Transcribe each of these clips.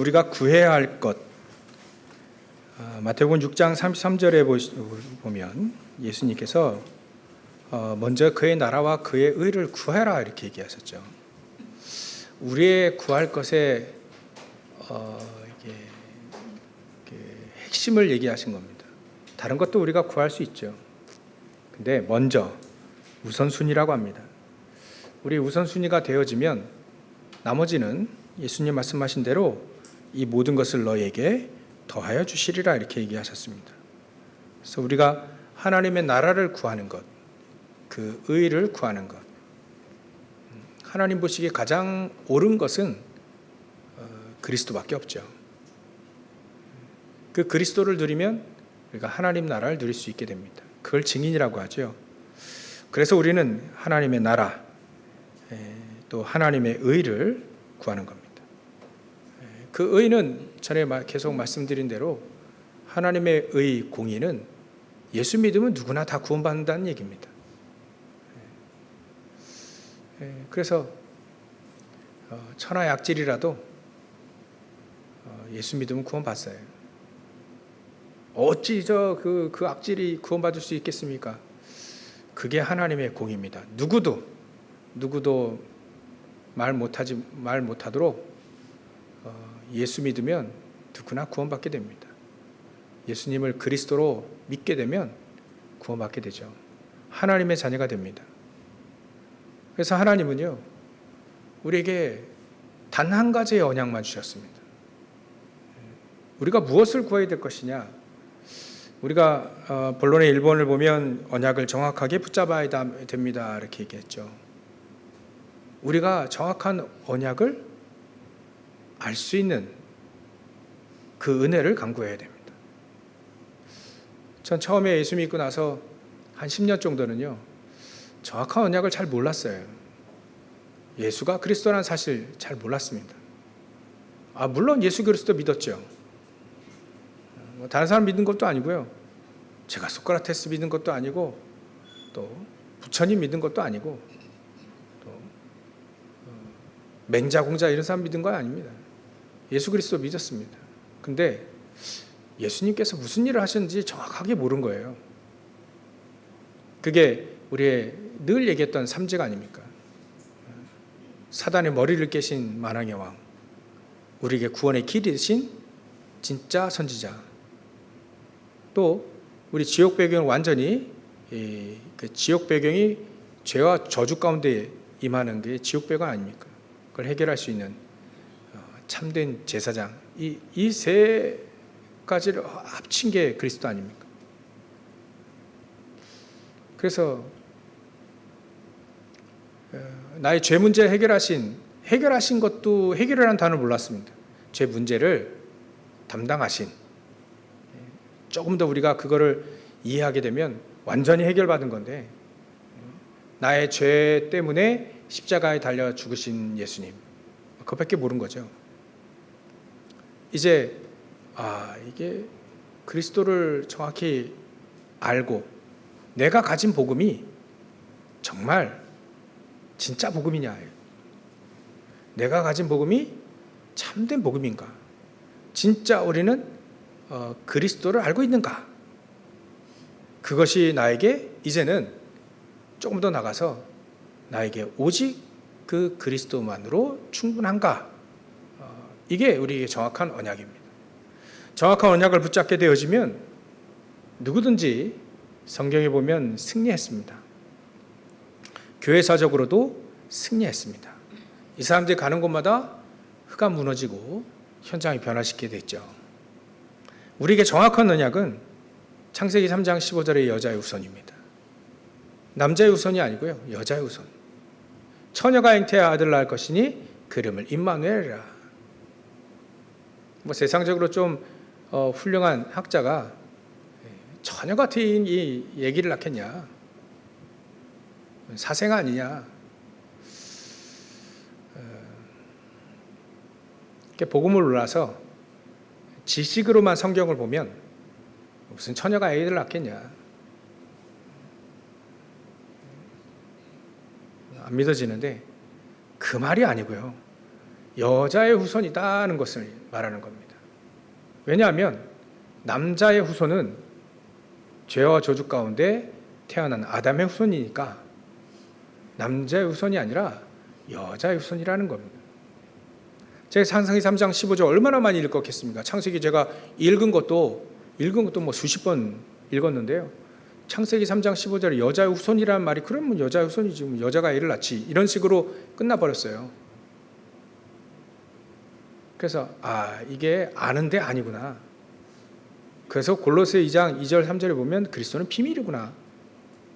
우리가 구해야 할 것, 마태복음 6장 33절에 보면 예수님께서 먼저 그의 나라와 그의 의를 구하라 이렇게 얘기하셨죠. 우리의 구할 것에 이게 핵심을 얘기하신 겁니다. 다른 것도 우리가 구할 수 있죠. 근데 먼저 우선순위라고 합니다. 우리 우선순위가 되어지면 나머지는 예수님 말씀하신 대로 이 모든 것을 너에게 더하여 주시리라 이렇게 얘기하셨습니다. 그래서 우리가 하나님의 나라를 구하는 것, 그 의를 구하는 것, 하나님 보시기에 가장 옳은 것은 그리스도밖에 없죠. 그 그리스도를 누리면 우리가 하나님 나라를 누릴 수 있게 됩니다. 그걸 증인이라고 하죠. 그래서 우리는 하나님의 나라, 또 하나님의 의를 구하는 겁니다. 그 의는 전에 계속 말씀드린 대로 하나님의 의 공의는 예수 믿으면 누구나 다 구원받는다는 얘기입니다. 그래서 천하약질이라도 예수 믿으면 구원받아요. 어찌 그 악질이 구원받을 수 있겠습니까? 그게 하나님의 공의입니다. 누구도 말 못하도록 예수 믿으면 누구나 구원받게 됩니다. 예수님을 그리스도로 믿게 되면 구원받게 되죠. 하나님의 자녀가 됩니다. 그래서 하나님은요, 우리에게 단 한 가지의 언약만 주셨습니다. 우리가 무엇을 구해야 될 것이냐? 우리가 본론의 1번을 보면 언약을 정확하게 붙잡아야 됩니다 이렇게 얘기했죠. 우리가 정확한 언약을 알 수 있는 그 은혜를 간구해야 됩니다. 전 처음에 예수 믿고 나서 한 10년 정도는요, 정확한 언약을 잘 몰랐어요. 예수가 그리스도라는 사실 잘 몰랐습니다. 물론 예수 그리스도 믿었죠. 다른 사람 믿는 것도 아니고요. 제가 소크라테스 믿는 것도 아니고, 또 부처님 믿는 것도 아니고, 또 맹자공자 이런 사람 믿은 건 아닙니다. 예수 그리스도 믿었습니다. 근데 예수님께서 무슨 일을 하셨는지 정확하게 모른 거예요. 그게 우리의 늘 얘기했던 삼재가 아닙니까? 사단의 머리를 깨신 만왕의 왕, 우리에게 구원의 길이 되신 진짜 선지자, 또 우리 지옥 배경을 완전히 그 지옥 배경이 죄와 저주 가운데 임하는 게 지옥 배경 아닙니까? 그걸 해결할 수 있는 참된 제사장, 이 세 가지를 합친 게 그리스도 아닙니까? 그래서 나의 죄 문제 해결하신 것도 해결이라는 단어를 몰랐습니다. 죄 문제를 담당하신, 조금 더 우리가 그거를 이해하게 되면 완전히 해결받은 건데, 나의 죄 때문에 십자가에 달려 죽으신 예수님, 그것밖에 모른 거죠. 이제 이게 그리스도를 정확히 알고 내가 가진 복음이 정말 진짜 복음이냐, 내가 가진 복음이 참된 복음인가, 진짜 우리는 그리스도를 알고 있는가, 그것이 나에게 이제는 조금 더 나가서 나에게 오직 그 그리스도만으로 충분한가, 이게 우리에게 정확한 언약입니다. 정확한 언약을 붙잡게 되어지면 누구든지 성경에 보면 승리했습니다. 교회사적으로도 승리했습니다. 이 사람들이 가는 곳마다 흑가 무너지고 현장이 변화시키게 됐죠. 우리에게 정확한 언약은 창세기 3장 15절의 여자의 우선입니다. 남자의 우선이 아니고요, 여자의 우선. 처녀가 잉태하 아들 낳을 것이니 그 이름을 임마누엘이라. 세상적으로 좀 훌륭한 학자가 처녀가 트인 이 얘기를 낳겠냐, 사생 아니냐, 이렇게 복음을 몰라서 지식으로만 성경을 보면 무슨 처녀가 애를 낳겠냐, 안 믿어지는데 그 말이 아니고요. 여자의 후손이다는 것을 말하는 겁니다. 왜냐하면 남자의 후손은 죄와 저주 가운데 태어난 아담의 후손이니까 남자의 후손이 아니라 여자의 후손이라는 겁니다. 제가 창세기 3장 15절 얼마나 많이 읽었겠습니까? 창세기 제가 읽은 것도 뭐 수십 번 읽었는데요. 창세기 3장 15절에 여자의 후손이라는 말이 그러면 여자의 후손이지, 여자가 애를 낳지, 이런 식으로 끝나버렸어요. 그래서 이게 아는데 아니구나. 그래서 골로새 2장 2절 3절에 보면 그리스도는 비밀이구나.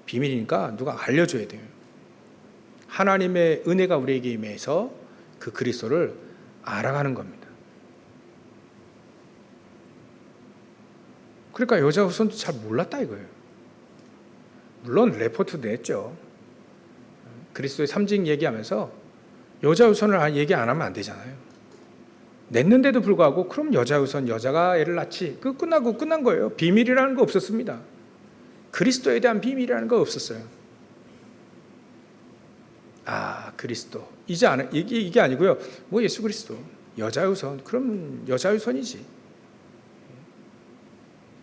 비밀이니까 누가 알려줘야 돼요. 하나님의 은혜가 우리에게 임해서 그 그리스도를 알아가는 겁니다. 그러니까 여자 후손도 잘 몰랐다 이거예요. 물론 레포트도 냈죠. 그리스도의 삼직 얘기하면서 여자 후손을 얘기 안 하면 안 되잖아요. 냈는데도 불구하고 그럼 여자 후손, 여자가 애를 낳지, 끝나고 끝난 거예요. 비밀이라는 거 없었습니다. 그리스도에 대한 비밀이라는 거 없었어요. 그리스도 이게 아니고요. 뭐 예수 그리스도 여자 후손, 그러면 여자 후손이지.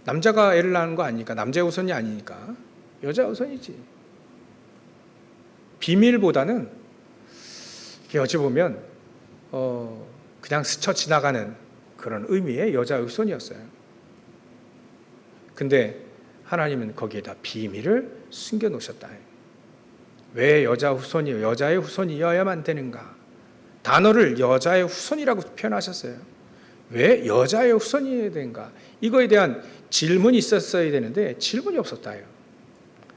남자가 애를 낳는 거 아니니까, 남자 후손이 아니니까 여자 후손이지. 비밀보다는 어찌 보면 그냥 스쳐 지나가는 그런 의미의 여자 후손이었어요. 근데 하나님은 거기에다 비밀을 숨겨 놓으셨다. 왜 여자의 후손이어야만 되는가? 단어를 여자의 후손이라고 표현하셨어요. 왜 여자의 후손이어야 되는가? 이거에 대한 질문이 있었어야 되는데 질문이 없었다요.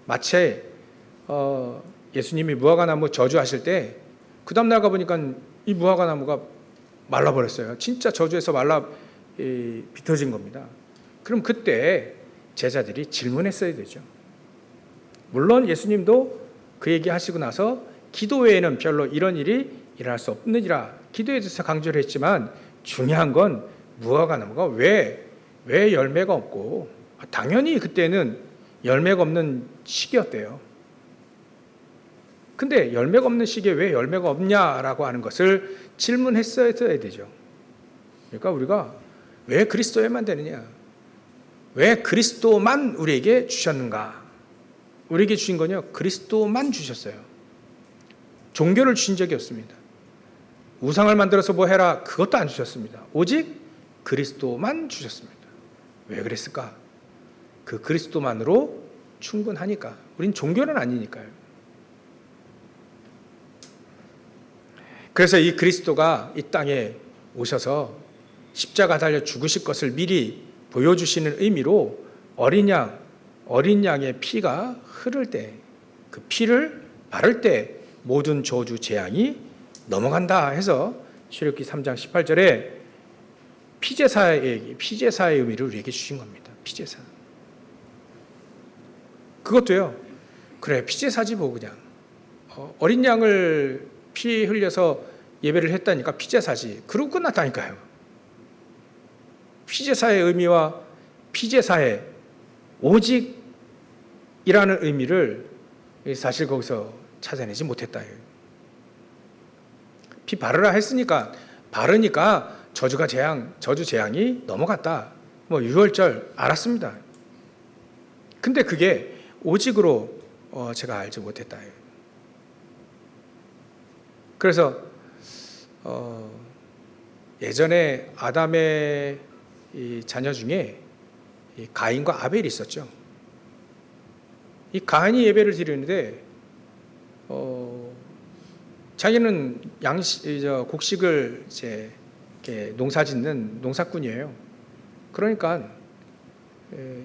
마치 예수님이 무화과나무 저주하실 때 그 다음날 가보니까 이 무화과나무가 말라버렸어요. 진짜 저주해서 비터진 겁니다. 그럼 그때 제자들이 질문했어야 되죠. 물론 예수님도 그 얘기하시고 나서 기도 외에는 별로 이런 일이 일어날 수 없느니라 기도에 대해서 강조를 했지만 중요한 건 무화과나무가 왜 열매가 없고, 당연히 그때는 열매가 없는 시기였대요. 근데 열매가 없는 시기에 왜 열매가 없냐라고 하는 것을 질문했어야 되죠. 그러니까 우리가 왜 그리스도에만 되느냐, 왜 그리스도만 우리에게 주셨는가. 우리에게 주신 건요, 그리스도만 주셨어요. 종교를 주신 적이 없습니다. 우상을 만들어서 뭐 해라, 그것도 안 주셨습니다. 오직 그리스도만 주셨습니다. 왜 그랬을까? 그 그리스도만으로 충분하니까. 우린 종교는 아니니까요. 그래서 이 그리스도가 이 땅에 오셔서 십자가 달려 죽으실 것을 미리 보여주시는 의미로 어린 양의 피가 흐를 때, 그 피를 바를 때 모든 저주 재앙이 넘어간다 해서 출애굽기 3장 18절에 피제사의 의미를 우리에게 주신 겁니다. 피제사. 그것도요. 그래, 피제사지 뭐 그냥. 어린 양을 피 흘려서 예배를 했다니까 피제사지. 그러고 끝났다니까요. 피제사의 의미와 피제사의 오직이라는 의미를 사실 거기서 찾아내지 못했다. 피 바르라 했으니까, 바르니까 저주 재앙이 넘어갔다. 뭐 6월절 알았습니다. 근데 그게 오직으로 제가 알지 못했다. 그래서 예전에 아담의 이 자녀 중에 이 가인과 아벨이 있었죠. 이 가인이 예배를 드리는데 자기는 곡식을 이제 농사짓는 농사꾼이에요. 그러니까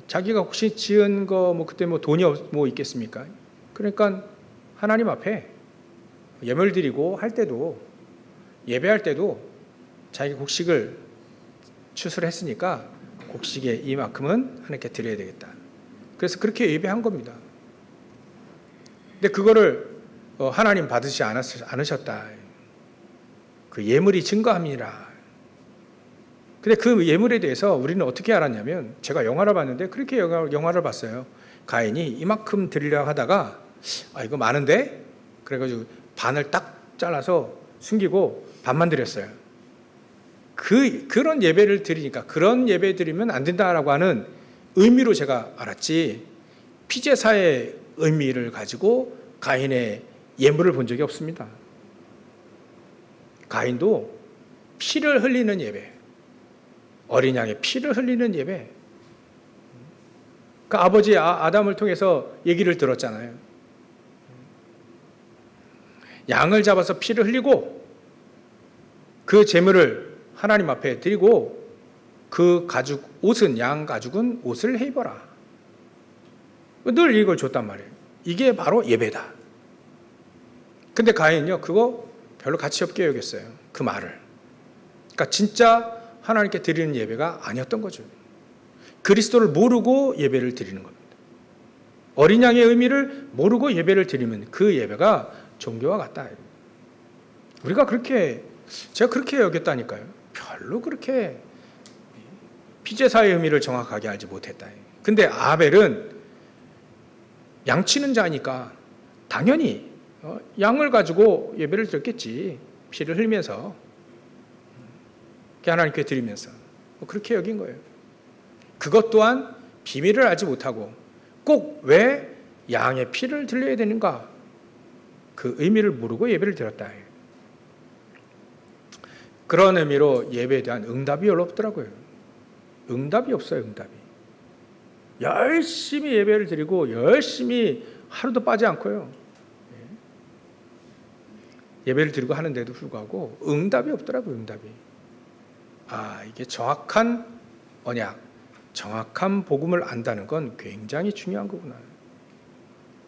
자기가 혹시 지은 거 뭐 그때 뭐 돈이 뭐 있겠습니까? 그러니까 하나님 앞에 예물 드리고 할 때도, 예배할 때도 자기 곡식을 추수했으니까 곡식의 이만큼은 하나님께 드려야 되겠다. 그래서 그렇게 예배한 겁니다. 근데 그거를 하나님 받으시 않으셨다. 그 예물이 증거함이라. 근데 그 예물에 대해서 우리는 어떻게 알았냐면, 제가 영화를 봤는데 그렇게 영화를 봤어요. 가인이 이만큼 드리려고 하다가 이거 많은데? 그래가지고 반을 딱 잘라서 숨기고 반만 드렸어요. 그런 예배를 드리니까 그런 예배 드리면 안 된다라고 하는 의미로 제가 알았지, 피제사의 의미를 가지고 가인의 예물을 본 적이 없습니다. 가인도 피를 흘리는 예배, 어린 양의 피를 흘리는 예배, 그 아버지 아담을 통해서 얘기를 들었잖아요. 양을 잡아서 피를 흘리고 그 제물을 하나님 앞에 드리고 그 가죽 옷은, 양 가죽은 옷을 해 입어라. 늘 이걸 줬단 말이에요. 이게 바로 예배다. 근데 가인은요, 그거 별로 가치 없게 여겼어요. 그 말을. 그러니까 진짜 하나님께 드리는 예배가 아니었던 거죠. 그리스도를 모르고 예배를 드리는 겁니다. 어린 양의 의미를 모르고 예배를 드리면 그 예배가 종교와 같다. 제가 그렇게 여겼다니까요. 별로 그렇게 피제사의 의미를 정확하게 알지 못했다. 근데 아벨은 양치는 자니까 당연히 양을 가지고 예배를 드렸겠지. 피를 흘리면서, 하나님께 드리면서 그렇게 여긴 거예요. 그것 또한 비밀을 알지 못하고 꼭 왜 양의 피를 들려야 되는가, 그 의미를 모르고 예배를 드렸다. 그런 의미로 예배에 대한 응답이 별로 없더라고요. 응답이 없어요. 응답이. 열심히 예배를 드리고 열심히 하루도 빠지 않고요, 예배를 드리고 하는데도 불구하고 응답이 없더라고요. 응답이. 이게 정확한 언약, 정확한 복음을 안다는 건 굉장히 중요한 거구나.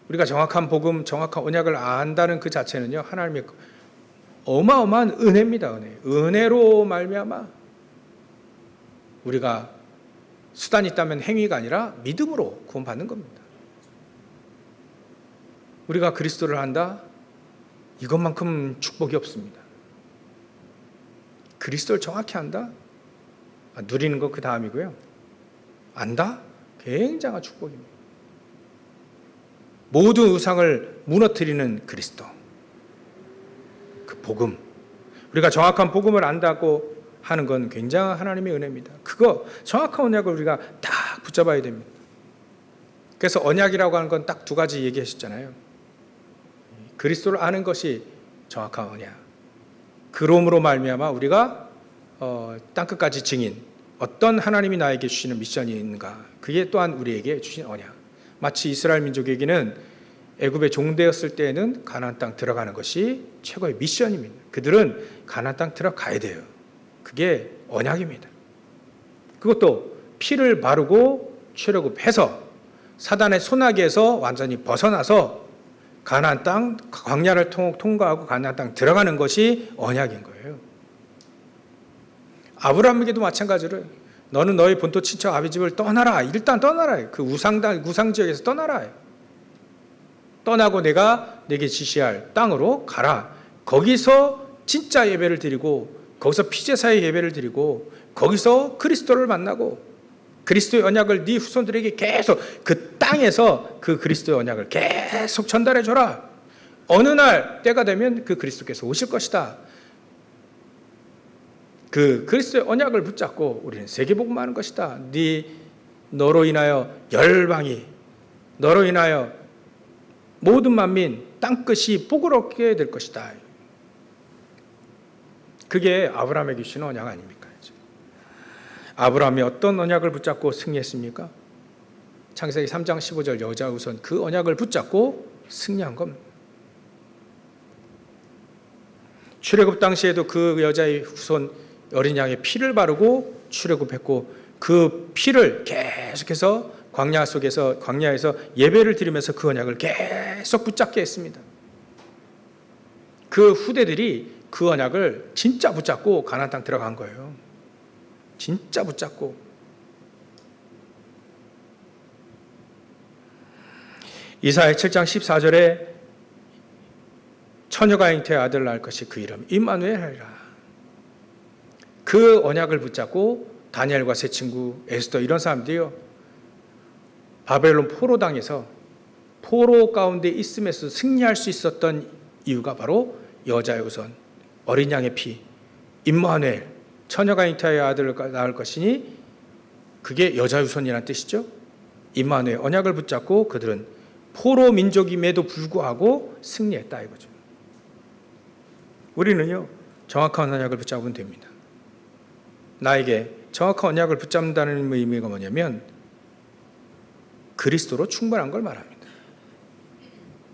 우리가 정확한 복음, 정확한 언약을 안다는 그 자체는요, 하나님의 어마어마한 은혜입니다. 은혜로 말미암아 우리가 수단이 있다면 행위가 아니라 믿음으로 구원받는 겁니다. 우리가 그리스도를 안다, 이것만큼 축복이 없습니다. 그리스도를 정확히 안다, 누리는 거 그 다음이고요. 안다? 굉장한 축복입니다. 모든 우상을 무너뜨리는 그리스도, 그 복음, 우리가 정확한 복음을 안다고 하는 건 굉장한 하나님의 은혜입니다. 그거 정확한 언약을 우리가 딱 붙잡아야 됩니다. 그래서 언약이라고 하는 건 딱 두 가지 얘기하셨잖아요. 그리스도를 아는 것이 정확한 언약, 그rom으로 말미암아 우리가 땅끝까지 증인, 어떤 하나님이 나에게 주시는 미션이 있는가, 그게 또한 우리에게 주신 언약. 마치 이스라엘 민족에게는 애굽에 종되었을 때에는 가나안 땅 들어가는 것이 최고의 미션입니다. 그들은 가나안 땅 들어가야 돼요. 그게 언약입니다. 그것도 피를 바르고 출애굽해서 사단의 손아귀에서 완전히 벗어나서 가나안 땅, 광야를 통과하고 가나안 땅 들어가는 것이 언약인 거예요. 아브라함에게도 마찬가지로 너는 너의 본토 친척 아비 집을 떠나라. 일단 떠나라. 그 우상 지역에서 떠나라. 떠나고 내가 내게 지시할 땅으로 가라. 거기서 진짜 예배를 드리고, 거기서 피제사의 예배를 드리고, 거기서 그리스도를 만나고, 그리스도의 언약을 네 후손들에게 계속 그 땅에서 그 그리스도의 언약을 계속 전달해 줘라. 어느 날 때가 되면 그 그리스도께서 오실 것이다. 그 그리스도의 언약을 붙잡고 우리는 세계복음하는 것이다. 너로 인하여 열방이, 너로 인하여 모든 만민 땅끝이 복을 얻게 될 것이다. 그게 아브라함에게 주신 언약 아닙니까? 아브라함이 어떤 언약을 붙잡고 승리했습니까? 창세기 3장 15절 여자 우선 그 언약을 붙잡고 승리한 겁니다. 출애굽 당시에도 그 여자의 후손 어린 양의 피를 바르고 출애굽했고, 그 피를 계속해서 광야에서 예배를 드리면서 그 언약을 계속 붙잡게 했습니다. 그 후대들이 그 언약을 진짜 붙잡고 가나안 땅 들어간 거예요. 진짜 붙잡고. 이사야 7장 14절에 처녀가 잉태의 아들을 낳을 것이 그 이름 임마누엘이라. 그 언약을 붙잡고 다니엘과 세 친구, 에스더 이런 사람들이요, 바벨론 포로당에서 포로 가운데 있음에서 승리할 수 있었던 이유가 바로 여자의 우선, 어린 양의 피, 임마누엘, 처녀가 잉태하여 아들을 낳을 것이니 그게 여자 유손이라는 뜻이죠. 임마누엘 언약을 붙잡고 그들은 포로 민족임에도 불구하고 승리했다 이거죠. 우리는요 정확한 언약을 붙잡으면 됩니다. 나에게 정확한 언약을 붙잡는다는 의미가 뭐냐면 그리스도로 충분한 걸 말합니다.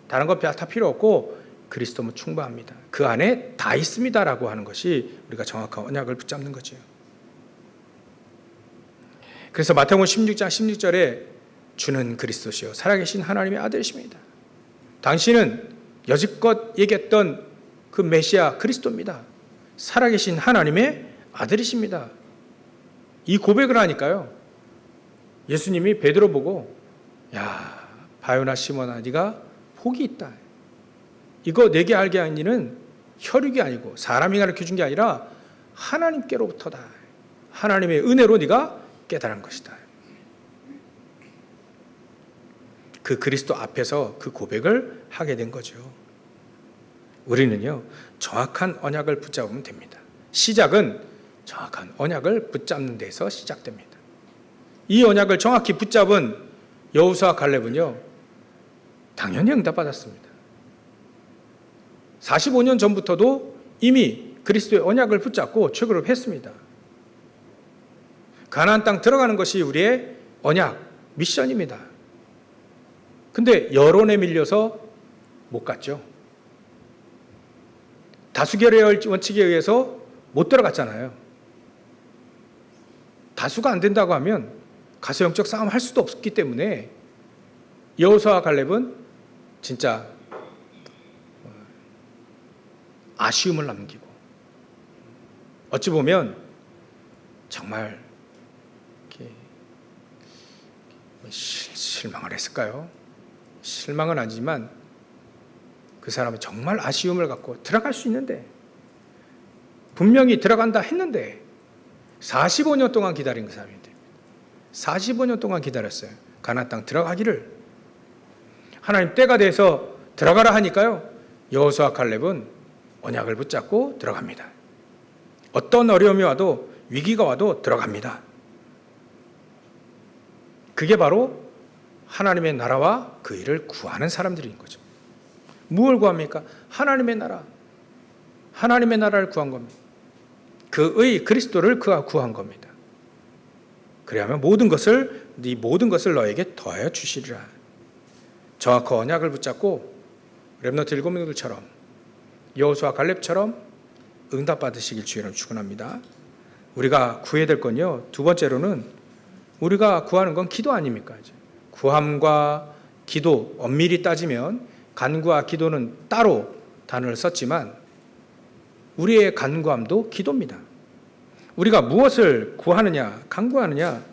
다른 것 다 필요 없고 그리스도면 충분합니다. 그 안에 다 있습니다라고 하는 것이 우리가 정확한 언약을 붙잡는 거죠. 그래서 마태복음 16장 16절에 주는 그리스도시요 살아계신 하나님의 아들이십니다. 당신은 여지껏 얘기했던 그 메시아 그리스도입니다. 살아계신 하나님의 아들이십니다. 이 고백을 하니까요 예수님이 베드로 보고 야 바요나 시몬아 네가 복이 있다. 이거 내게 알게 한 이는 혈육이 아니고 사람이 가르쳐준 게 아니라 하나님께로부터다. 하나님의 은혜로 네가 깨달은 것이다. 그 그리스도 앞에서 그 고백을 하게 된 거죠. 우리는요 정확한 언약을 붙잡으면 됩니다. 시작은 정확한 언약을 붙잡는 데서 시작됩니다. 이 언약을 정확히 붙잡은 여호수아 갈렙은요 당연히 응답받았습니다. 45년 전부터도 이미 그리스도의 언약을 붙잡고 출애굽을 했습니다. 가나안 땅 들어가는 것이 우리의 언약 미션입니다. 근데 여론에 밀려서 못 갔죠. 다수결의 원칙에 의해서 못 들어갔잖아요. 다수가 안 된다고 하면 가서 영적 싸움 할 수도 없기 때문에 여호수아와 갈렙은 진짜 아쉬움을 남기고 어찌 보면 정말 실망을 했을까요? 실망은 아니지만 그 사람은 정말 아쉬움을 갖고 들어갈 수 있는데 분명히 들어간다 했는데 45년 동안 기다린 그 사람인데 45년 동안 기다렸어요. 가나안 땅 들어가기를. 하나님 때가 돼서 들어가라 하니까요 여호수아 갈렙은 언약을 붙잡고 들어갑니다. 어떤 어려움이 와도 위기가 와도 들어갑니다. 그게 바로 하나님의 나라와 그 일을 구하는 사람들인 거죠. 무엇을 구합니까? 하나님의 나라. 하나님의 나라를 구한 겁니다. 그의 그리스도를 그가 구한 겁니다. 그래야만 네 모든 것을 너에게 더하여 주시리라. 정확한 언약을 붙잡고 렘넌트 7명들처럼 여호수아 갈렙처럼 응답받으시길 주의로 축원합니다. 우리가 구해야 될 건요. 두 번째로는 우리가 구하는 건 기도 아닙니까? 구함과 기도 엄밀히 따지면 간구와 기도는 따로 단어를 썼지만 우리의 간구함도 기도입니다. 우리가 무엇을 구하느냐, 간구하느냐?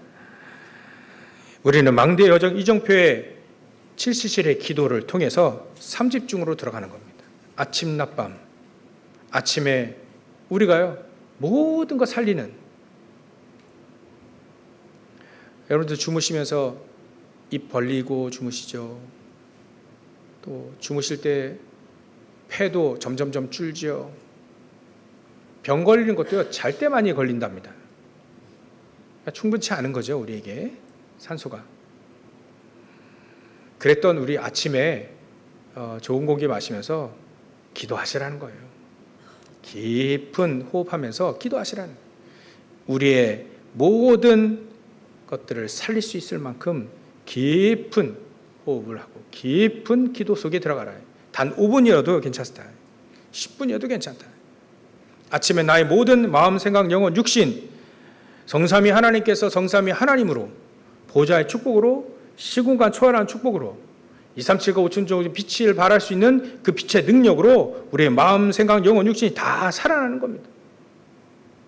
우리는 망대 여정 이정표의 7시실의 기도를 통해서 3집중으로 들어가는 겁니다. 아침 낮밤, 아침에 우리가요 모든 거 살리는, 여러분들 주무시면서 입 벌리고 주무시죠. 또 주무실 때 폐도 점점점 줄죠. 병 걸리는 것도요 잘 때 많이 걸린답니다. 충분치 않은 거죠 우리에게 산소가. 그랬던 우리 아침에 좋은 공기 마시면서 기도하시라는 거예요. 깊은 호흡하면서 기도하시라는 거예요. 우리의 모든 것들을 살릴 수 있을 만큼 깊은 호흡을 하고 깊은 기도 속에 들어가라. 단 5분이어도 괜찮다. 10분이어도 괜찮다. 아침에 나의 모든 마음, 생각, 영혼, 육신 성삼위 하나님께서 성삼위 하나님으로 보좌의 축복으로 시공간 초월한 축복으로 237과 5천 종 빛을 발할 수 있는 그 빛의 능력으로 우리의 마음, 생각, 영혼, 육신이 다 살아나는 겁니다.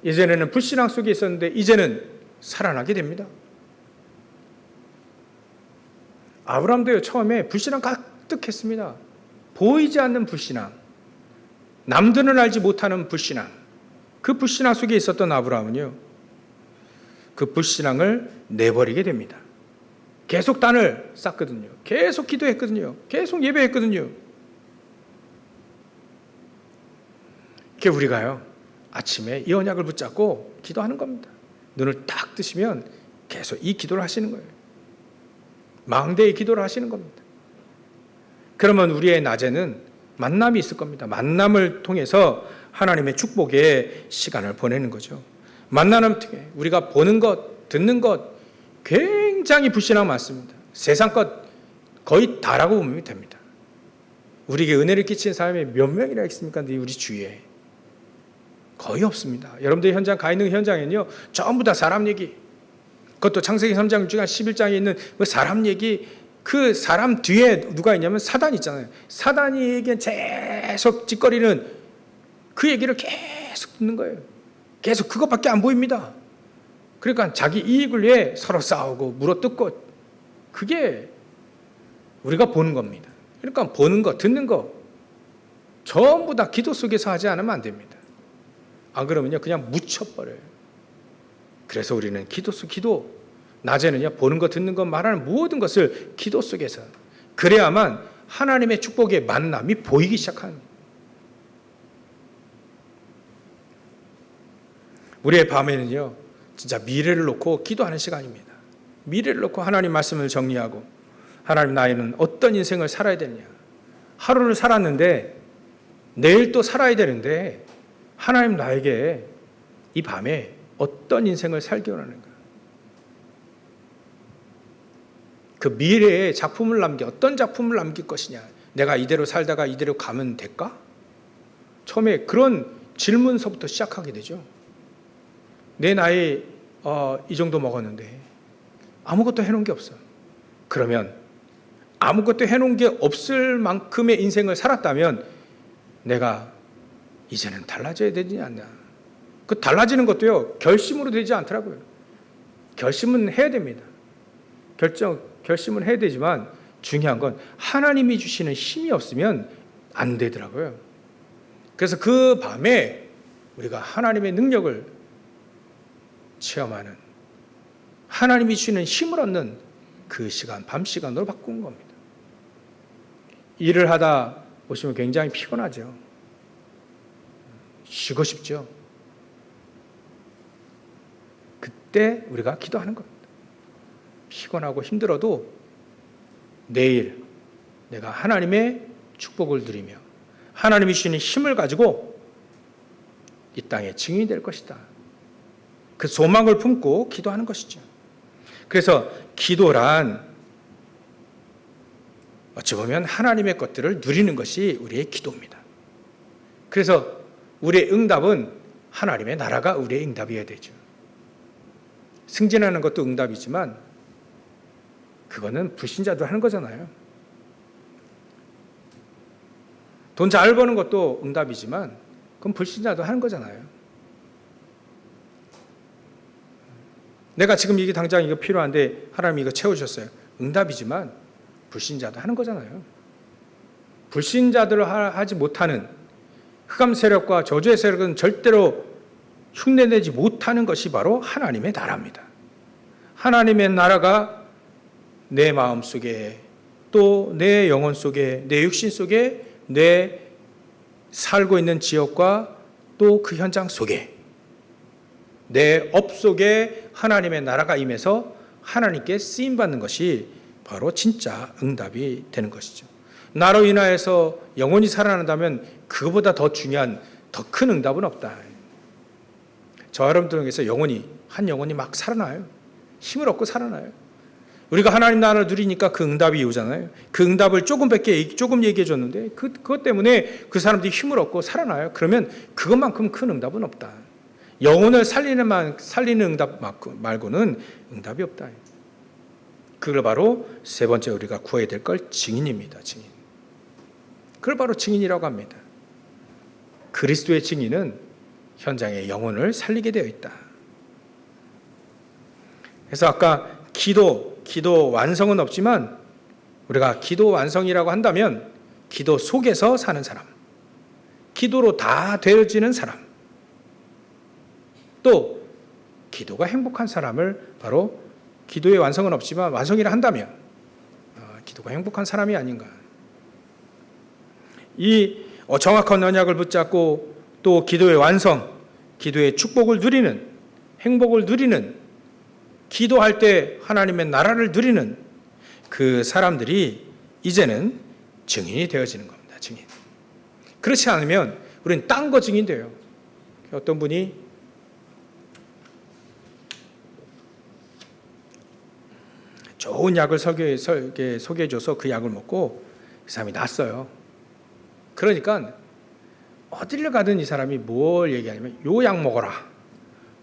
예전에는 불신앙 속에 있었는데 이제는 살아나게 됩니다. 아브라함도요 처음에 불신앙 가득했습니다. 보이지 않는 불신앙, 남들은 알지 못하는 불신앙, 그 불신앙 속에 있었던 아브라함은요 그 불신앙을 내버리게 됩니다. 계속 단을 쌓거든요. 계속 기도했거든요. 계속 예배했거든요. 그게 우리가요 아침에 이 언약을 붙잡고 기도하는 겁니다. 눈을 딱 뜨시면 계속 이 기도를 하시는 거예요. 망대의 기도를 하시는 겁니다. 그러면 우리의 낮에는 만남이 있을 겁니다. 만남을 통해서 하나님의 축복의 시간을 보내는 거죠. 만나는 통해 우리가 보는 것, 듣는 것 굉장히 불신앙 많습니다. 세상 것 거의 다라고 보면 됩니다. 우리에게 은혜를 끼친 사람이 몇 명이나 있습니까? 우리 주위에 거의 없습니다. 여러분들 현장 가 있는 현장에는요, 전부 다 사람 얘기. 그것도 창세기 3장 중에 11장에 있는 그 사람 얘기. 그 사람 뒤에 누가 있냐면 사단 있잖아요. 사단이 얘기한 계속 짓거리는 그 얘기를 계속 듣는 거예요. 계속 그것밖에 안 보입니다. 그러니까 자기 이익을 위해 서로 싸우고 물어뜯고, 그게 우리가 보는 겁니다. 그러니까 보는 거, 듣는 거 전부 다 기도 속에서 하지 않으면 안 됩니다. 안 그러면요 그냥 묻혀버려요. 그래서 우리는 기도, 낮에는요 보는 거, 듣는 거, 말하는 모든 것을 기도 속에서, 그래야만 하나님의 축복의 만남이 보이기 시작합니다. 우리의 밤에는요 진짜 미래를 놓고 기도하는 시간입니다. 미래를 놓고 하나님 말씀을 정리하고, 하나님 나에는 어떤 인생을 살아야 되느냐. 하루를 살았는데 내일 또 살아야 되는데 하나님 나에게 이 밤에 어떤 인생을 살기 원하는가. 그 미래에 작품을 어떤 작품을 남길 것이냐. 내가 이대로 살다가 이대로 가면 될까? 처음에 그런 질문서부터 시작하게 되죠. 내 나이 이 정도 먹었는데 아무것도 해놓은 게 없어. 그러면 아무것도 해놓은 게 없을 만큼의 인생을 살았다면 내가 이제는 달라져야 되지 않나. 그 달라지는 것도요 결심으로 되지 않더라고요. 결심은 해야 됩니다. 결심은 해야 되지만 중요한 건 하나님이 주시는 힘이 없으면 안 되더라고요. 그래서 그 밤에 우리가 하나님의 능력을 체험하는, 하나님이 주시는 힘을 얻는 그 시간, 밤 시간으로 바꾼 겁니다. 일을 하다 보시면 굉장히 피곤하죠. 쉬고 싶죠. 그때 우리가 기도하는 겁니다. 피곤하고 힘들어도 내일 내가 하나님의 축복을 누리며 하나님이 주시는 힘을 가지고 이 땅에 증인이 될 것이다. 그 소망을 품고 기도하는 것이죠. 그래서 기도란 어찌 보면 하나님의 것들을 누리는 것이 우리의 기도입니다. 그래서 우리의 응답은 하나님의 나라가 우리의 응답이어야 되죠. 승진하는 것도 응답이지만 그거는 불신자도 하는 거잖아요. 돈 잘 버는 것도 응답이지만 그건 불신자도 하는 거잖아요. 내가 지금 이게 당장 이거 필요한데 하나님이 이거 채워주셨어요. 응답이지만 불신자도 하는 거잖아요. 불신자들을 하지 못하는 흑암 세력과 저주의 세력은 절대로 흉내내지 못하는 것이 바로 하나님의 나라입니다. 하나님의 나라가 내 마음 속에, 또 내 영혼 속에, 내 육신 속에, 내 살고 있는 지역과 또 그 현장 속에, 내 업 속에 하나님의 나라가 임해서 하나님께 쓰임받는 것이 바로 진짜 응답이 되는 것이죠. 나로 인하여서 영혼이 살아난다면 그거보다 더 중요한, 더 큰 응답은 없다. 저 여러분들에게서 한 영혼이 막 살아나요. 힘을 얻고 살아나요. 우리가 하나님 나라를 누리니까 그 응답이 오잖아요. 그 응답을 조금 얘기해 줬는데 그것 때문에 그 사람들이 힘을 얻고 살아나요. 그러면 그것만큼 큰 응답은 없다. 영혼을 살리는 응답 말고는 응답이 없다. 그걸 바로 세 번째 우리가 구해야 될 걸 증인입니다. 증인. 그걸 바로 증인이라고 합니다. 그리스도의 증인은 현장의 영혼을 살리게 되어 있다. 그래서 아까 기도 완성은 없지만 우리가 기도 완성이라고 한다면 기도 속에서 사는 사람, 기도로 다 되어지는 사람, 또 기도가 행복한 사람을 바로 기도의 완성은 없지만 완성이라 한다면 기도가 행복한 사람이 아닌가. 이 정확한 언약을 붙잡고 또 기도의 완성, 기도의 축복을 누리는, 행복을 누리는, 기도할 때 하나님의 나라를 누리는 그 사람들이 이제는 증인이 되어지는 겁니다. 증인. 그렇지 않으면 우리는 딴 거 증인돼요. 어떤 분이 좋은 약을 소개해줘서 그 약을 먹고 그 사람이 낫어요. 그러니까 어디를 가든 이 사람이 뭘 얘기하냐면 요 약 먹어라.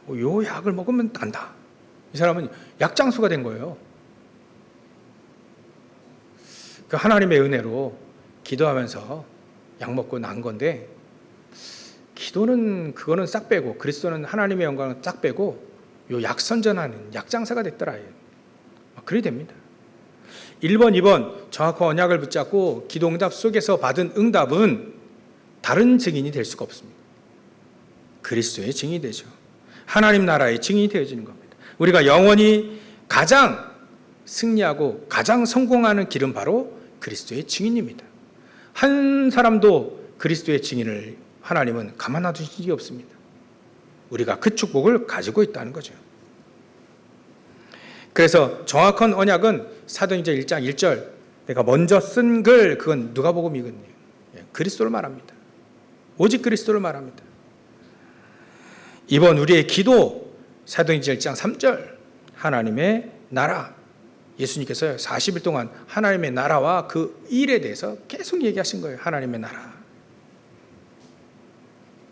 요 약을 먹으면 난다. 이 사람은 약장수가 된 거예요. 그 하나님의 은혜로 기도하면서 약 먹고 난 건데, 기도는 그거는 싹 빼고 그리스도는 하나님의 영광은 싹 빼고 요 약 선전하는 약장사가 됐더라. 그래 됩니다. 1번, 2번 정확한 언약을 붙잡고 기도응답 속에서 받은 응답은 다른 증인이 될 수가 없습니다. 그리스도의 증인이 되죠. 하나님 나라의 증인이 되어지는 겁니다. 우리가 영원히 가장 승리하고 가장 성공하는 길은 바로 그리스도의 증인입니다. 한 사람도 그리스도의 증인을 하나님은 가만 놔두신 적이 없습니다. 우리가 그 축복을 가지고 있다는 거죠. 그래서 정확한 언약은 사도행전 1장 1절, 내가 먼저 쓴 글, 그건 누가복음이거든요. 그리스도를 말합니다. 오직 그리스도를 말합니다. 이번 우리의 기도, 사도행전 1장 3절, 하나님의 나라. 예수님께서 40일 동안 하나님의 나라와 그 일에 대해서 계속 얘기하신 거예요. 하나님의 나라.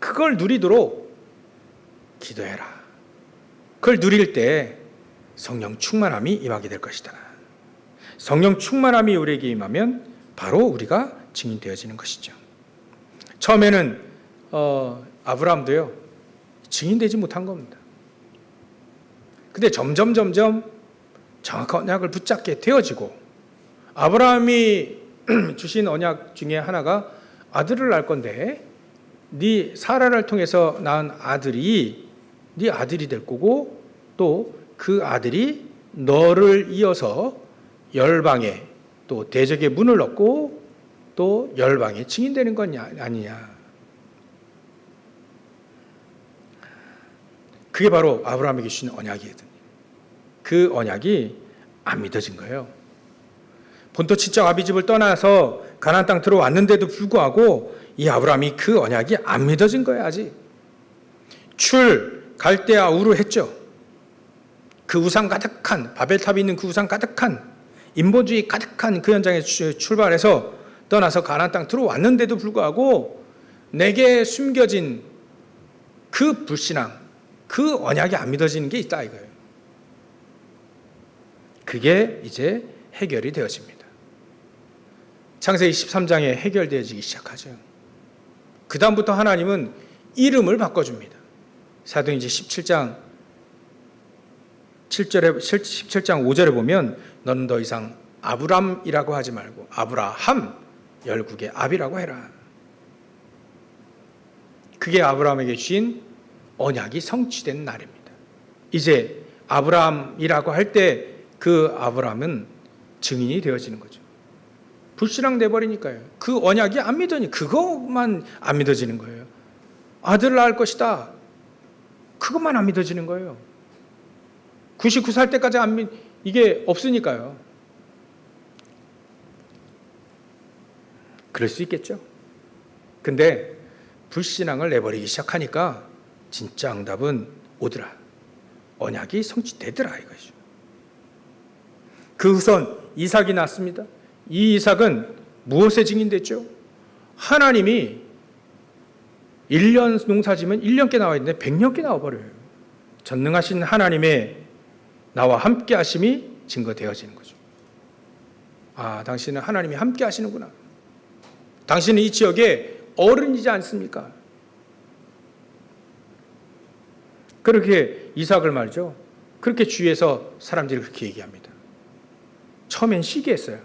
그걸 누리도록 기도해라. 그걸 누릴 때 성령 충만함이 임하게 될 것이다. 성령 충만함이 우리에게 임하면 바로 우리가 증인되어지는 것이죠. 처음에는 아브라함도요, 증인되지 못한 겁니다. 근데 점점 정확한 언약을 붙잡게 되어지고, 아브라함이 주신 언약 중에 하나가 아들을 낳을 건데 네 사라를 통해서 낳은 아들이 네 아들이 될 거고, 또 그 아들이 너를 이어서 열방에 또 대적의 문을 얻고 또 열방에 증인되는 건 아니냐. 그게 바로 아브라함에게 주신 언약이거든요. 그 언약이 안 믿어진 거예요. 본토 친척 아비집을 떠나서 가나안 땅 들어왔는데도 불구하고 이 아브라함이 그 언약이 안 믿어진 거예요. 아직 갈대아 우르 했죠. 그 우상 가득한, 바벨탑이 있는 그 우상 가득한, 인본주의 가득한 그 현장에 출발해서 떠나서 가나안 땅 들어왔는데도 불구하고 내게 숨겨진 그 불신앙, 그 언약이 안 믿어지는 게 있다 이거예요. 그게 이제 해결이 되어집니다. 창세기 13장에 해결되어지기 시작하죠. 그 다음부터 하나님은 이름을 바꿔줍니다. 사도행전 17장 5절에 보면 너는 더 이상 아브람이라고 하지 말고 아브라함, 열국의 압이라고 해라. 그게 아브라함에게 주신 언약이 성취된 날입니다. 이제 아브라함이라고 할 때 그 아브라함은 증인이 되어지는 거죠. 불신앙 돼버리니까요. 그 언약이 안 믿으니 그것만 안 믿어지는 거예요. 아들을 낳을 것이다. 그것만 안 믿어지는 거예요. 99살 때까지 이게 없으니까요. 그럴 수 있겠죠. 근데 불신앙을 내버리기 시작하니까 진짜 응답은 오더라. 언약이 성취되더라 이것이죠. 그 후손 이삭이 낳습니다. 이 이삭은 무엇에 증인됐죠? 하나님이 1년 농사지면 1년께 나와 있는데 100년께 나와버려요. 전능하신 하나님의 나와 함께 하심이 증거되어지는 거죠. 아, 당신은 하나님이 함께 하시는구나. 당신은 이 지역의 어른이지 않습니까? 그렇게 이삭을 말이죠. 그렇게 주위에서 사람들이 그렇게 얘기합니다. 처음엔 시기했어요.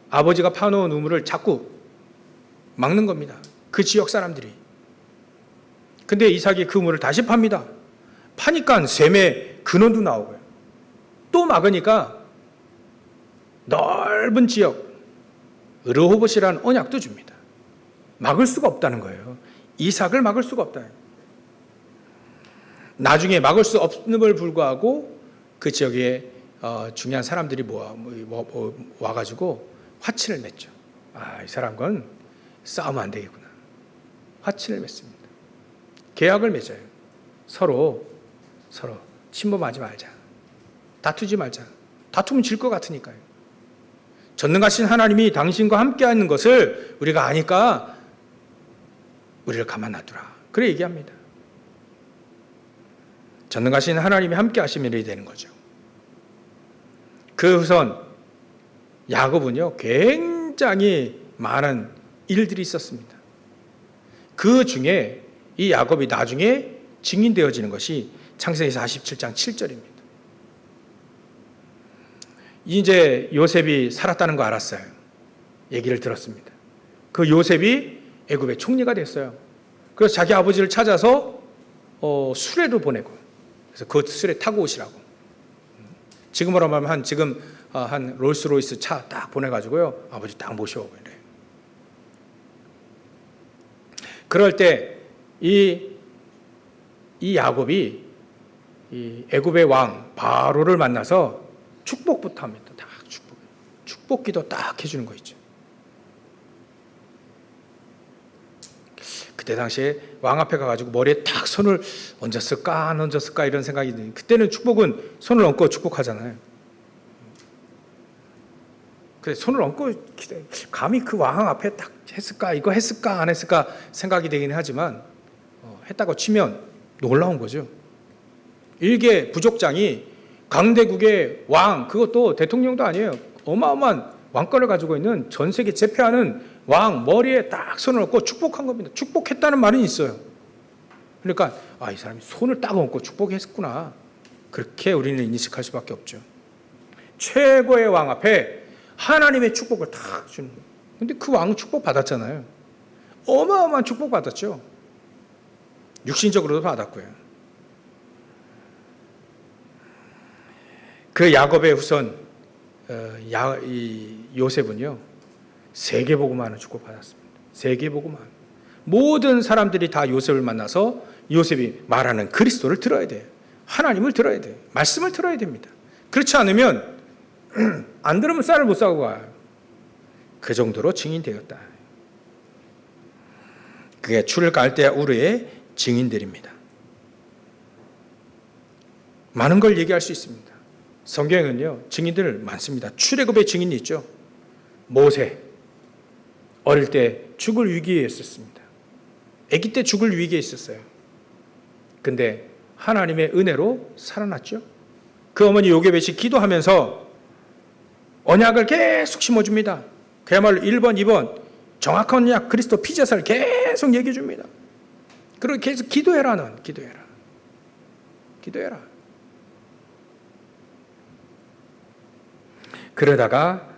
아버지가 파놓은 우물을 자꾸 막는 겁니다. 그 지역 사람들이. 근데 이삭이 그 우물을 다시 팝니다. 파니까 샘의 근원도 나오고요. 또 막으니까 넓은 지역 르호봇이라는 언약도 줍니다. 막을 수가 없다는 거예요. 이삭을 막을 수가 없다. 나중에 막을 수 없음을 불구하고 그 지역에 중요한 사람들이 와가지고 화친을 맺죠. 이 사람과는 싸우면 안 되겠구나. 화친을 맺습니다. 계약을 맺어요. 서로 침범하지 말자. 다투지 말자. 다투면 질 것 같으니까요. 전능하신 하나님이 당신과 함께하는 것을 우리가 아니까 우리를 가만 놔두라. 그래 얘기합니다. 전능하신 하나님이 함께하시면 이렇게 되는 거죠. 그 후선 야곱은요 굉장히 많은 일들이 있었습니다. 그 중에 이 야곱이 나중에 증인되어지는 것이 창세기 47장 7절입니다. 이제 요셉이 살았다는 거 알았어요. 얘기를 들었습니다. 그 요셉이 애굽의 총리가 됐어요. 그래서 자기 아버지를 찾아서 수레도 보내고, 그래서 그 수레 타고 오시라고. 지금으로 하면 한 롤스로이스 차 딱 보내가지고요 아버지 딱 모셔오고 이래요. 그럴 때 이 야곱이 이 애굽의 왕 바로를 만나서 축복부터 합니다. 딱 축복기도 딱 해주는 거 있죠. 그때 당시에 왕 앞에 가가지고 머리에 딱 손을 얹었을까 안 얹었을까 이런 생각이 드는. 그때는 축복은 손을 얹고 축복하잖아요. 그래 손을 얹고 감히 그 왕 앞에 딱 했을까 이거 했을까 안 했을까 생각이 되긴 하지만 했다고 치면 놀라운 거죠. 일개 부족장이 강대국의 왕, 그것도 대통령도 아니에요. 어마어마한 왕권을 가지고 있는 전 세계 제패하는 왕 머리에 딱 손을 얹고 축복한 겁니다. 축복했다는 말은 있어요. 그러니까 이 사람이 손을 딱 얹고 축복했구나. 그렇게 우리는 인식할 수밖에 없죠. 최고의 왕 앞에 하나님의 축복을 딱 주는 거예요. 근데 그 왕은 축복 받았잖아요. 어마어마한 축복 받았죠. 육신적으로도 받았고요. 그 야곱의 후손 요셉은요 세계복음화는 축복받았습니다. 세계복음화. 모든 사람들이 다 요셉을 만나서 요셉이 말하는 그리스도를 들어야 돼요. 하나님을 들어야 돼요. 말씀을 들어야 됩니다. 그렇지 않으면 안 들으면 쌀을 못 사고 가요. 그 정도로 증인되었다. 그게 출을 갈대아 우르의 증인들입니다. 많은 걸 얘기할 수 있습니다. 성경에는요 증인들 많습니다. 출애굽의 증인이 있죠. 모세 어릴 때 죽을 위기에 있었습니다. 아기 때 죽을 위기에 있었어요. 근데 하나님의 은혜로 살아났죠. 그 어머니 요게벳이 기도하면서 언약을 계속 심어줍니다. 그야말로 1번 2번 정확한 언약 그리스도 피제사를 계속 얘기해 줍니다. 그리고 계속 기도해라. 넌 기도해라. 그러다가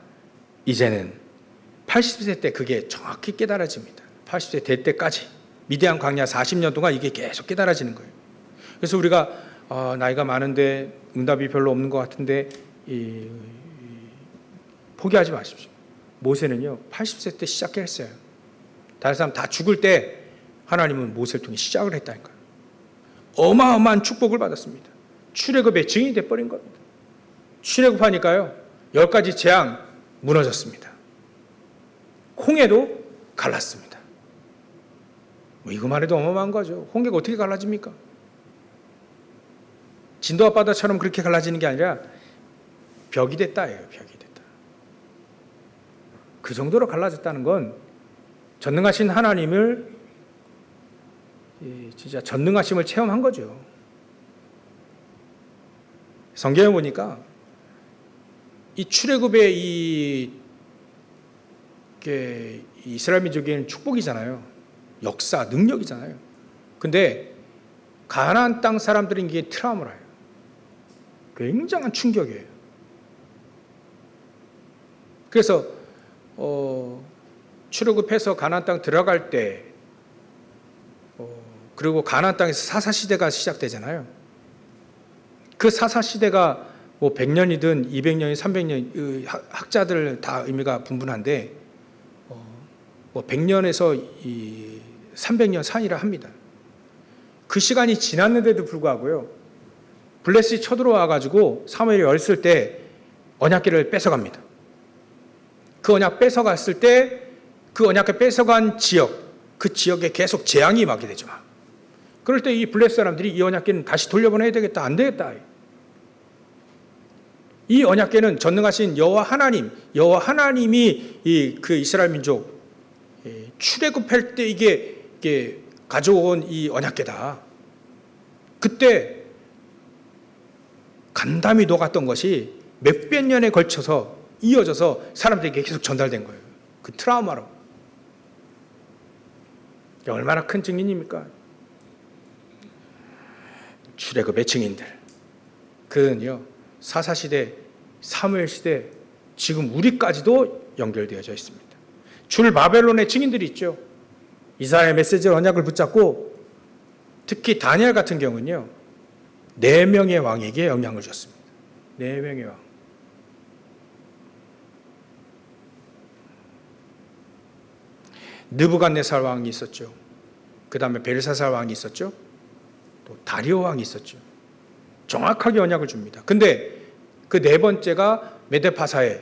이제는 80세 때 그게 정확히 깨달아집니다. 80세 될 때까지 미디안 광야 40년 동안 이게 계속 깨달아지는 거예요. 그래서 우리가 나이가 많은데 응답이 별로 없는 것 같은데 포기하지 마십시오. 모세는요 80세 때 시작했어요. 다른 사람 다 죽을 때 하나님은 모세를 통해 시작을 했다니까요. 어마어마한 축복을 받았습니다. 출애굽의 증인이 돼버린 겁니다. 출애굽하니까요 10가지 재앙 무너졌습니다. 홍해도 갈랐습니다. 이거만 해도 어마어마한 거죠. 홍해가 어떻게 갈라집니까? 진도 앞바다처럼 그렇게 갈라지는 게 아니라 벽이 됐다예요. 벽이 됐다. 그 정도로 갈라졌다는 건 전능하신 하나님을 진짜 전능하심을 체험한 거죠. 성경에 보니까 이 출애굽의 이스라엘 민족에는 축복이잖아요. 역사, 능력이잖아요. 근데 가나안 땅 사람들은 이게 트라우마예요. 굉장한 충격이에요. 그래서 출애굽해서 가나안 땅 들어갈 때 그리고 가나안 땅에서 사사 시대가 시작되잖아요. 그 사사 시대가 뭐 100년이든 200년이든 300년 학자들 다 의미가 분분한데 뭐 100년에서 300년 사이라 합니다. 그 시간이 지났는데도 불구하고요. 블레셋이 쳐들어와 가지고 사무엘이 어렸을 때 언약궤를 뺏어갑니다. 그 언약 뺏어갔을 때 그 언약궤 뺏어간 지역, 그 지역에 계속 재앙이 임하게 되죠. 그럴 때 이 블레셋 사람들이 이 언약궤는 다시 돌려보내야 되겠다, 안 되겠다. 이 언약궤는 전능하신 여호와 하나님이 그 이스라엘 민족 출애굽할 때 이게 가져온 이 언약궤다. 그때 간담이 녹았던 것이 몇백 년에 걸쳐서 이어져서 사람들에게 계속 전달된 거예요. 그 트라우마로. 얼마나 큰 증인입니까? 출애굽의 증인들. 그는요, 사사시대, 사무엘시대, 지금 우리까지도 연결되어져 있습니다. 줄 바벨론의 증인들이 있죠. 이사야의 메시지 언약을 붙잡고 특히 다니엘 같은 경우는요, 4명의 왕에게 영향을 줬습니다. 4명의 왕. 느부갓네살 왕이 있었죠. 그 다음에 벨사살 왕이 있었죠. 또 다리오 왕이 있었죠. 정확하게 언약을 줍니다. 근데 그 4번째가 메데파사에,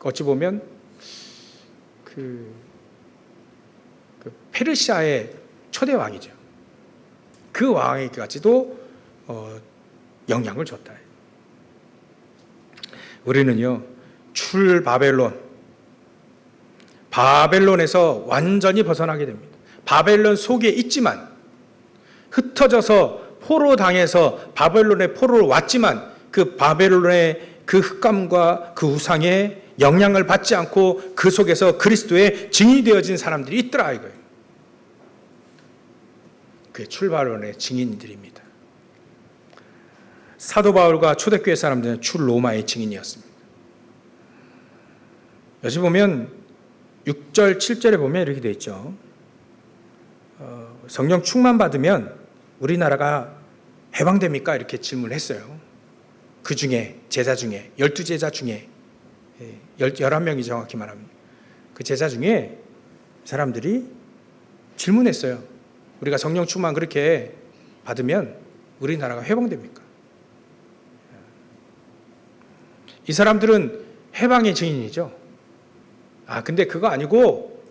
어찌 보면 그 페르시아의 초대 왕이죠. 그 왕에게까지도 영향을 줬다. 우리는요, 출 바벨론에서 완전히 벗어나게 됩니다. 바벨론 속에 있지만, 흩어져서 포로 당해서 바벨론의 포로로 왔지만, 그 바벨론의 그 흑감과 그 우상의 영향을 받지 않고 그 속에서 그리스도의 증인이 되어진 사람들이 있더라 이거예요. 그게 출바벨론의 증인들입니다. 사도 바울과 초대교회 사람들은 출 로마의 증인이었습니다. 여기 보면 6절, 7절에 보면 이렇게 되어 있죠. 성령 충만 받으면 우리나라가 해방됩니까? 이렇게 질문했어요. 그 중에 제자 중에 12제자 중에 11명이 정확히 말하면 그 제자 중에 사람들이 질문했어요. 우리가 성령 충만 그렇게 받으면 우리나라가 해방됩니까? 이 사람들은 해방의 증인이죠. 근데 그거 아니고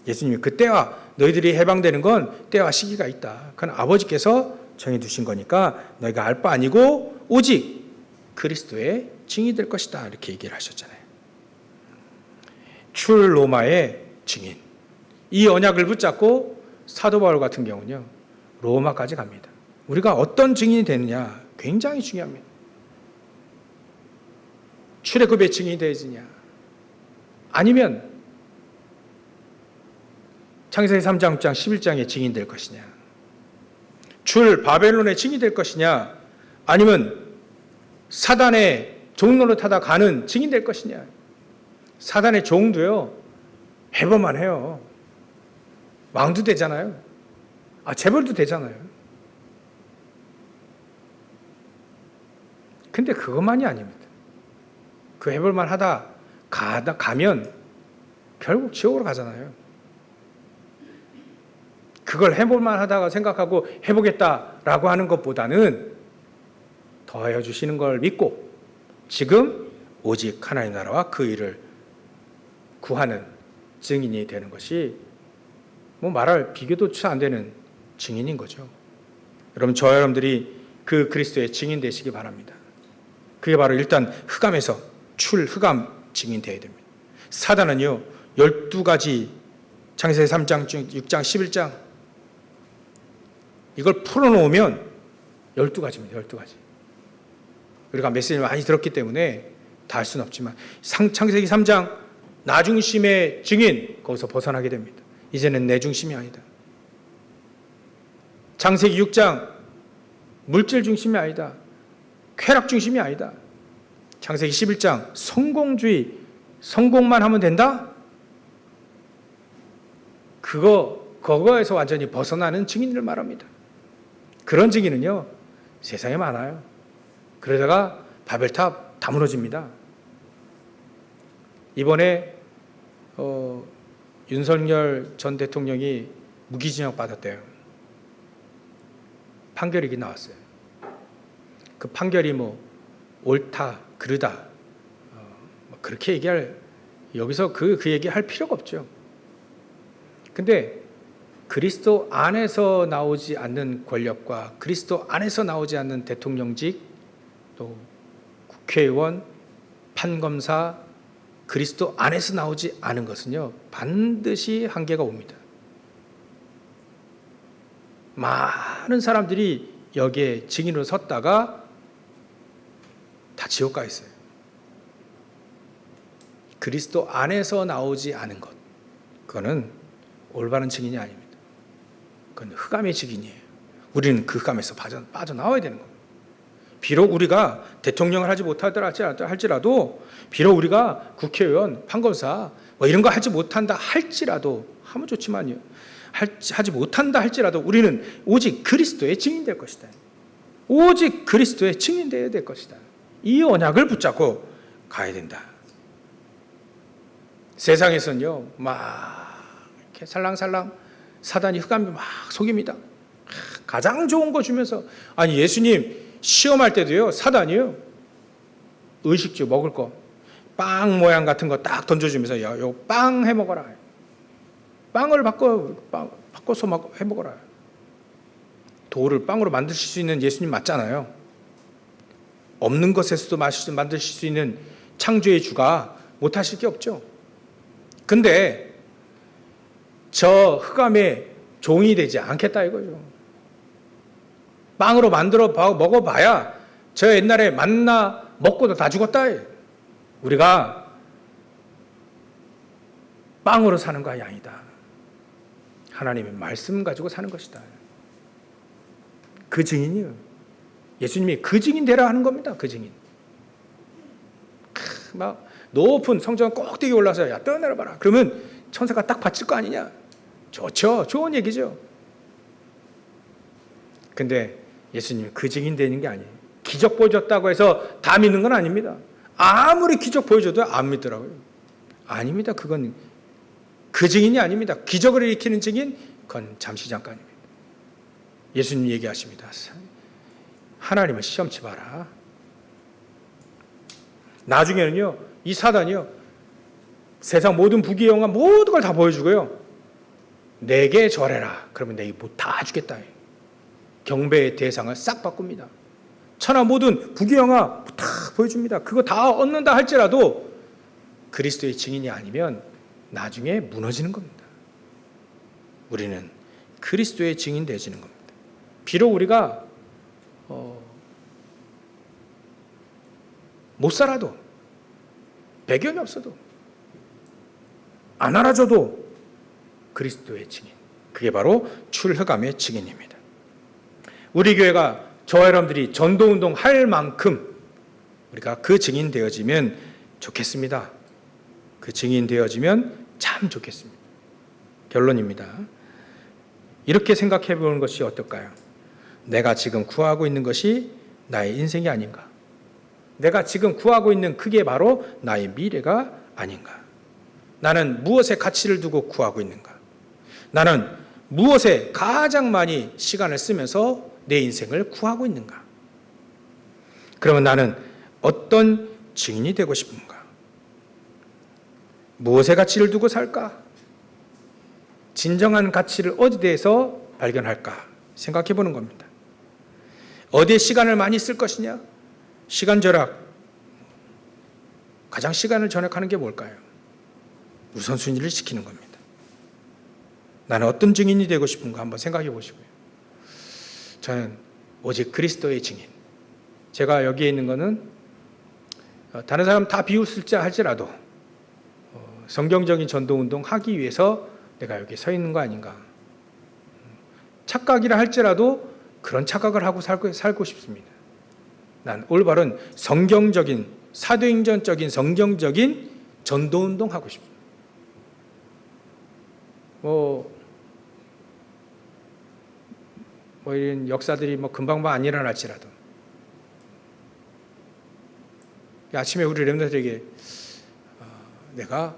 예수님이 그 때와 너희들이 해방되는 건 때와 시기가 있다. 그건 아버지께서 정해두신 거니까 너희가 알 바 아니고 오직 그리스도의 증인이 될 것이다. 이렇게 얘기를 하셨잖아요. 출 로마의 증인. 이 언약을 붙잡고 사도 바울 같은 경우는요, 로마까지 갑니다. 우리가 어떤 증인이 되느냐 굉장히 중요합니다. 출애굽의 증인이 되느냐 아니면 창세기 3장, 6장, 11장의 증인 될 것이냐, 출 바벨론의 증인이 될 것이냐, 아니면 사단의 종로를 타다 가는 증인 될 것이냐. 사단의 종도요, 해보만 해요. 왕도 되잖아요. 재벌도 되잖아요. 근데 그것만이 아닙니다. 그 해볼만 하다 가면 결국 지옥으로 가잖아요. 그걸 해볼만 하다가 생각하고 해보겠다라고 하는 것보다는 더하여 주시는 걸 믿고 지금 오직 하나님 나라와 그 일을 구하는 증인이 되는 것이 말할 비교도차 안 되는 증인인 거죠. 여러분, 여러분들이 그 그리스도의 증인 되시기 바랍니다. 그게 바로 일단 흑암에서 흑암 증인 되어야 됩니다. 사단은요, 12가지 창세기 3장, 6장, 11장 이걸 풀어놓으면 12가지입니다. 12가지. 우리가 메시지를 많이 들었기 때문에 다 할 수는 없지만 창세기 3장 나중심의 증인, 거기서 벗어나게 됩니다. 이제는 내 중심이 아니다. 창세기 6장 물질 중심이 아니다. 쾌락 중심이 아니다. 창세기 11장 성공주의, 성공만 하면 된다? 그거에서 완전히 벗어나는 증인을 말합니다. 그런 증인은요, 세상에 많아요. 그러다가 바벨탑 다 무너집니다. 이번에 윤석열 전 대통령이 무기징역 받았대요. 판결이 나왔어요. 그 판결이 뭐 옳다, 그르다 뭐 그렇게 얘기할 여기서 그 얘기 할 필요가 없죠. 근데 그리스도 안에서 나오지 않는 권력과 그리스도 안에서 나오지 않는 대통령직, 또 국회의원, 판검사, 그리스도 안에서 나오지 않은 것은요, 반드시 한계가 옵니다. 많은 사람들이 여기에 증인으로 섰다가 다 지옥 가 있어요. 그리스도 안에서 나오지 않은 것, 그거는 올바른 증인이 아닙니다. 그건 흑암의 증인이에요. 우리는 그 흑암에서 빠져나와야 되는 겁니다. 비록 우리가 대통령을 하지 못하더라 할지라도, 비록 우리가 국회의원, 판검사 뭐 이런 거 하지 못한다 할지라도, 하면 좋지만요, 하지 못한다 할지라도 우리는 오직 그리스도의 증인 될 것이다. 오직 그리스도의 증인 되어야 될 것이다. 이 언약을 붙잡고 가야 된다. 세상에서는요, 막 이렇게 살랑살랑 사단이 흑암이 막 속입니다. 가장 좋은 거 주면서, 아니 예수님 시험할 때도요, 사단이요, 의식주 먹을 거, 빵 모양 같은 거 딱 던져주면서, 야, 요 빵 해 먹어라. 빵을 바꿔서 막 해 먹어라. 돌을 빵으로 만드실 수 있는 예수님 맞잖아요. 없는 것에서도 만드실 수 있는 창조의 주가 못하실 게 없죠. 근데 저 흑암의 종이 되지 않겠다 이거죠. 빵으로 만들어 먹어봐야 저 옛날에 만나 먹고도 다 죽었다. 우리가 빵으로 사는 것이 아니다. 하나님의 말씀 가지고 사는 것이다. 그 증인이요. 예수님이 그 증인 되라 하는 겁니다. 그 증인. 막 높은 성전 꼭대기 올라서, 야, 떠내려봐라. 그러면 천사가 딱 받칠 거 아니냐. 좋죠. 좋은 얘기죠. 근데 예수님이 그 증인 되는 게 아니에요. 기적 보여줬다고 해서 다 믿는 건 아닙니다. 아무리 기적 보여줘도 안 믿더라고요. 아닙니다. 그건 그 증인이 아닙니다. 기적을 일으키는 증인, 그건 잠시 잠깐입니다. 예수님 얘기하십니다. 하나님을 시험치 마라. 나중에는요, 이 사단이요, 세상 모든 부귀영화 모든 걸 다 보여주고요, 내게 절해라. 그러면 내게 뭐 다 주겠다. 경배의 대상을 싹 바꿉니다. 천하 모든 부귀영화 다 보여줍니다. 그거 다 얻는다 할지라도 그리스도의 증인이 아니면 나중에 무너지는 겁니다. 우리는 그리스도의 증인 되어지는 겁니다. 비록 우리가 못 살아도, 배경이 없어도, 안 알아줘도 그리스도의 증인, 그게 바로 출흑암의 증인입니다. 우리 교회가 저와 여러분들이 전도운동 할 만큼 우리가 그 증인 되어지면 좋겠습니다. 그 증인 되어지면 참 좋겠습니다. 결론입니다. 이렇게 생각해 보는 것이 어떨까요? 내가 지금 구하고 있는 것이 나의 인생이 아닌가? 내가 지금 구하고 있는 그게 바로 나의 미래가 아닌가? 나는 무엇에 가치를 두고 구하고 있는가? 나는 무엇에 가장 많이 시간을 쓰면서 내 인생을 구하고 있는가? 그러면 나는 어떤 증인이 되고 싶은가? 무엇에 가치를 두고 살까? 진정한 가치를 어디에서 발견할까? 생각해 보는 겁니다. 어디에 시간을 많이 쓸 것이냐? 시간 절약. 가장 시간을 절약하는 게 뭘까요? 우선순위를 지키는 겁니다. 나는 어떤 증인이 되고 싶은가 한번 생각해 보시고요. 저는 오직 그리스도의 증인. 제가 여기에 있는 거는 다른 사람 다 비웃을지 할지라도 성경적인 전도운동 하기 위해서 내가 여기 서 있는 거 아닌가. 착각이라 할지라도 그런 착각을 하고 살고 싶습니다. 난 올바른 성경적인, 사도행전적인 성경적인 전도운동 하고 싶습니다. 뭐 이런 역사들이 금방 안 일어날지라도, 아침에 우리 렘너들에게 내가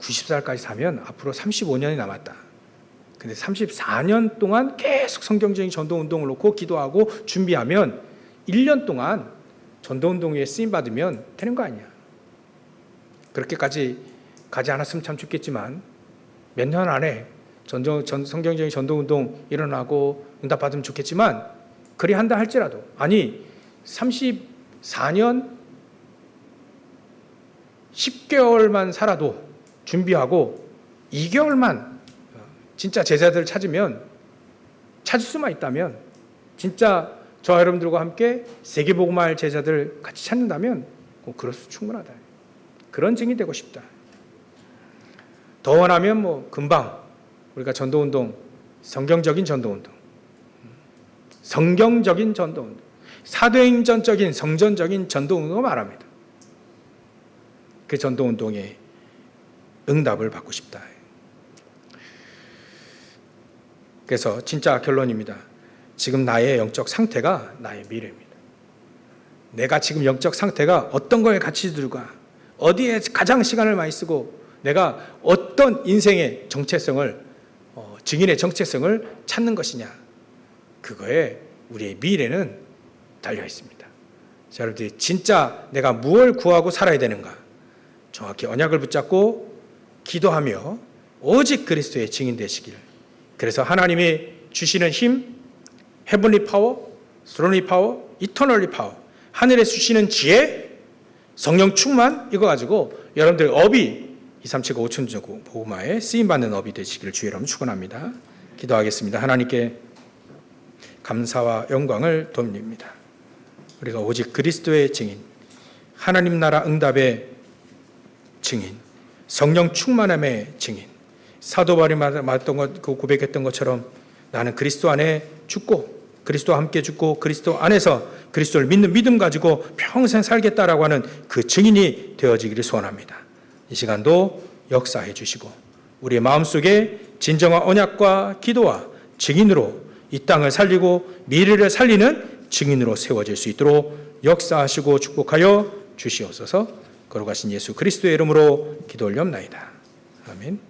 90살까지 사면 앞으로 35년이 남았다. 근데 34년 동안 계속 성경적인 전도운동을 놓고 기도하고 준비하면 1년 동안 전도운동에 쓰임받으면 되는 거 아니야. 그렇게까지 가지 않았으면 참 좋겠지만 몇 년 안에 성경적인 전도운동 일어나고 응답받으면 좋겠지만 그리 한다 할지라도, 아니 34년 10개월만 살아도 준비하고 2개월만 진짜 제자들 찾을 수만 있다면, 진짜 저와 여러분들과 함께 세계복음화할 제자들 같이 찾는다면 그럴 수 충분하다. 그런 증인이 되고 싶다. 더 원하면 금방 우리가 전도운동, 성경적인 전도운동, 사도행전적인 성전적인 전도운동을 말합니다. 그 전도운동에 응답을 받고 싶다. 그래서 진짜 결론입니다. 지금 나의 영적 상태가 나의 미래입니다. 내가 지금 영적 상태가 어떤 거에 가치 둘까? 어디에 가장 시간을 많이 쓰고 내가 어떤 인생의 정체성을, 증인의 정체성을 찾는 것이냐? 그거에 우리의 미래는 달려 있습니다. 자, 여러분들이 진짜 내가 무엇을 구하고 살아야 되는가? 정확히 언약을 붙잡고 기도하며 오직 그리스도의 증인 되시길. 그래서 하나님이 주시는 힘, 헤븐리 파워, 스론리 파워, 이터널리 파워, 하늘에서 주시는 지혜, 성령 충만, 이거 가지고 여러분들의 업이 237 5천 복음화에 쓰임받는 업이 되시기를 주의 이름으로 축원합니다. 기도하겠습니다. 하나님께 감사와 영광을 돌립니다. 우리가 오직 그리스도의 증인, 하나님 나라 응답의 증인, 성령 충만함의 증인, 사도 바울이 고백했던 것처럼 나는 그리스도 안에 죽고 그리스도와 함께 죽고 그리스도 안에서 그리스도를 믿는 믿음 가지고 평생 살겠다라고 하는 그 증인이 되어지기를 소원합니다. 이 시간도 역사해 주시고 우리의 마음속에 진정한 언약과 기도와 증인으로 이 땅을 살리고 미래를 살리는 증인으로 세워질 수 있도록 역사하시고 축복하여 주시옵소서. 거룩하신 예수 그리스도의 이름으로 기도 올려옵나이다. 아멘.